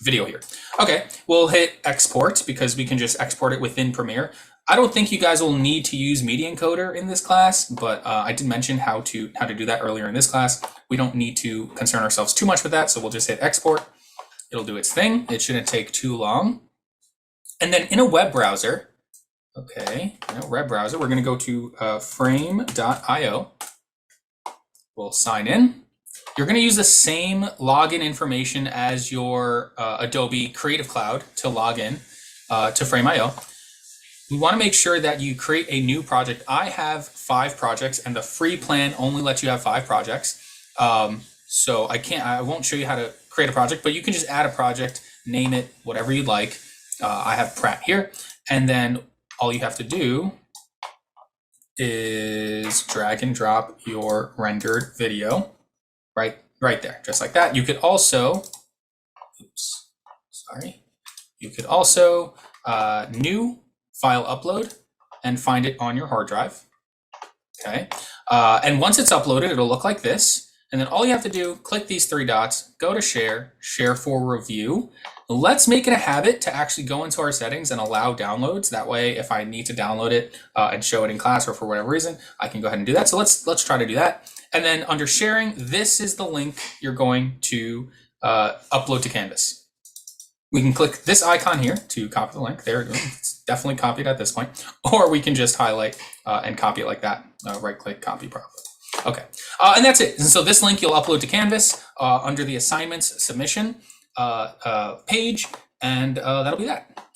video here. Okay, we'll hit export because we can just export it within Premiere. I don't think you guys will need to use Media Encoder in this class, but I did mention how to do that earlier in this class. We don't need to concern ourselves too much with that, so we'll just hit export. It'll do its thing. It shouldn't take too long. And then in a web browser, okay, in a web browser, we're going to go to frame.io. We'll sign in. You're going to use the same login information as your Adobe Creative Cloud to log in to Frame.io. We want to make sure that you create a new project. I have 5 projects, and the free plan only lets you have 5 projects. So I won't show you how to create a project, but you can just add a project, name it whatever you'd like. I have Pratt here, and then all you have to do is drag and drop your rendered video right there, just like that. You could also, you could also new file upload and find it on your hard drive. Okay, and once it's uploaded, it'll look like this. And then all you have to do, click these 3 dots, go to share, share for review. Let's make it a habit to actually go into our settings and allow downloads. That way, if I need to download it and show it in class or for whatever reason, I can go ahead and do that. So let's try to do that. And then under sharing, this is the link you're going to upload to Canvas. We can click this icon here to copy the link. There, it's definitely copied at this point. Or we can just highlight and copy it like that. Right-click, copy properly. Okay, and that's it. And so this link you'll upload to Canvas under the assignments submission page, and that'll be that.